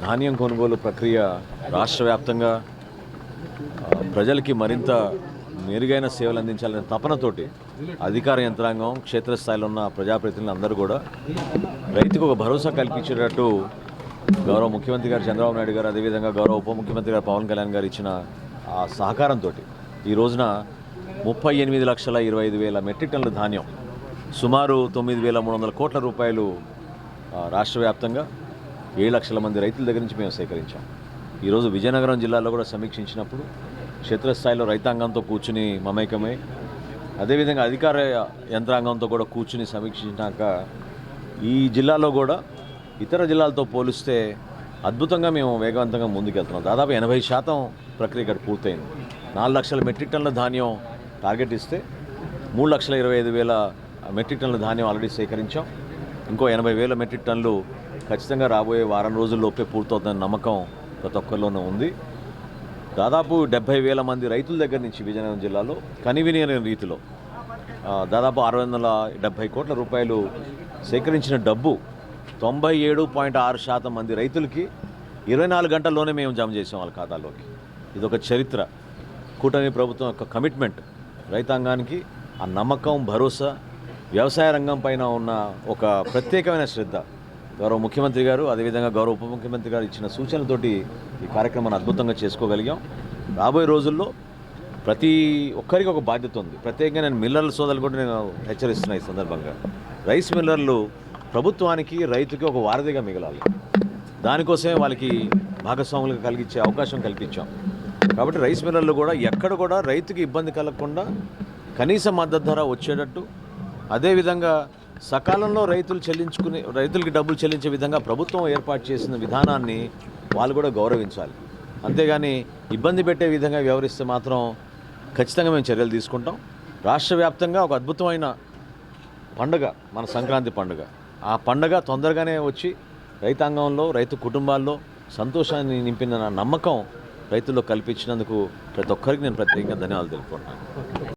ధాన్యం కొనుగోలు ప్రక్రియ రాష్ట్ర వ్యాప్తంగా ప్రజలకి మరింత మెరుగైన సేవలు అందించాలనే తపనతోటి అధికార యంత్రాంగం క్షేత్రస్థాయిలో ఉన్న ప్రజాప్రతినిధులు అందరూ కూడా రైతుకు ఒక భరోసా కల్పించేటట్టు గౌరవ ముఖ్యమంత్రి గారు చంద్రబాబు నాయుడు గారు, అదేవిధంగా గౌరవ ఉప ముఖ్యమంత్రి గారు పవన్ కళ్యాణ్ గారు ఇచ్చిన ఆ సహకారంతో ఈ రోజున 38,25,000 మెట్రిక్ టన్నుల ధాన్యం, సుమారు 9,300 కోట్ల రూపాయలు రాష్ట్ర వ్యాప్తంగా 7 లక్షల మంది రైతుల దగ్గర నుంచి మేము సేకరించాం. ఈరోజు విజయనగరం జిల్లాలో కూడా సమీక్షించినప్పుడు క్షేత్రస్థాయిలో రైతాంగంతో కూర్చుని మమేకమై, అదేవిధంగా అధికార యంత్రాంగంతో కూడా కూర్చుని సమీక్షించాక ఈ జిల్లాలో కూడా ఇతర జిల్లాలతో పోలిస్తే అద్భుతంగా మేము వేగవంతంగా ముందుకెళ్తున్నాం. దాదాపు 80% ప్రక్రియ ఇక్కడ పూర్తయింది. 4 లక్షల మెట్రిక్ టన్నుల ధాన్యం టార్గెట్ ఇస్తే 3,25,000 మెట్రిక్ టన్నుల ధాన్యం ఆల్రెడీ సేకరించాం. ఇంకో 80,000 మెట్రిక్ టన్నులు ఖచ్చితంగా రాబోయే వారం రోజుల్లోపే పూర్తవుతుందన్న నమ్మకం ప్రతి ఒక్కరిలోనూ ఉంది. దాదాపు 70,000 మంది రైతుల దగ్గర నుంచి విజయనగరం జిల్లాలో కనివిని రీతిలో దాదాపు 670 కోట్ల రూపాయలు సేకరించిన డబ్బు 97.6% మంది రైతులకి 24 గంటల్లోనే మేము జమ చేసాం వాళ్ళ ఖాతాల్లోకి. ఇదొక చరిత్ర. కూటమి ప్రభుత్వం యొక్క కమిట్మెంట్, రైతాంగానికి ఆ నమ్మకం, భరోసా, వ్యవసాయ రంగం పైన ఉన్న ఒక ప్రత్యేకమైన శ్రద్ధ గౌరవ ముఖ్యమంత్రి గారు, అదేవిధంగా గౌరవ ఉప ముఖ్యమంత్రి గారు ఇచ్చిన సూచనలతోటి ఈ కార్యక్రమాన్ని అద్భుతంగా చేసుకోగలిగాం. రాబోయే రోజుల్లో ప్రతి ఒక్కరికి ఒక బాధ్యత ఉంది. ప్రత్యేకంగా నేను మిల్లర్ల సోదరులు కూడా నేను హెచ్చరిస్తున్నా ఈ సందర్భంగా. రైస్ మిల్లర్లు ప్రభుత్వానికి, రైతుకి ఒక వారధిగా మిగలాలి. దానికోసమే వాళ్ళకి భాగస్వాములుగా కలిగించే అవకాశం కల్పించాం. కాబట్టి రైస్ మిల్లర్లు కూడా ఎక్కడ కూడా రైతుకి ఇబ్బంది కలగకుండా కనీస మద్దతు ధర వచ్చేటట్టు, అదేవిధంగా సకాలంలో రైతులకి డబ్బులు చెల్లించే విధంగా ప్రభుత్వం ఏర్పాటు చేసిన విధానాన్ని వాళ్ళు కూడా గౌరవించాలి. అంతేగాని ఇబ్బంది పెట్టే విధంగా వ్యవహరిస్తే మాత్రం ఖచ్చితంగా మేము చర్యలు తీసుకుంటాం. రాష్ట్ర వ్యాప్తంగా ఒక అద్భుతమైన పండుగ మన సంక్రాంతి పండుగ. ఆ పండుగ తొందరగానే వచ్చి రైతాంగంలో, రైతు కుటుంబాల్లో సంతోషాన్ని నింపిన నమ్మకం రైతుల్లో కల్పించినందుకు ప్రతి ఒక్కరికి నేను ప్రత్యేకంగా ధన్యవాదాలు తెలుపుకుంటున్నాను.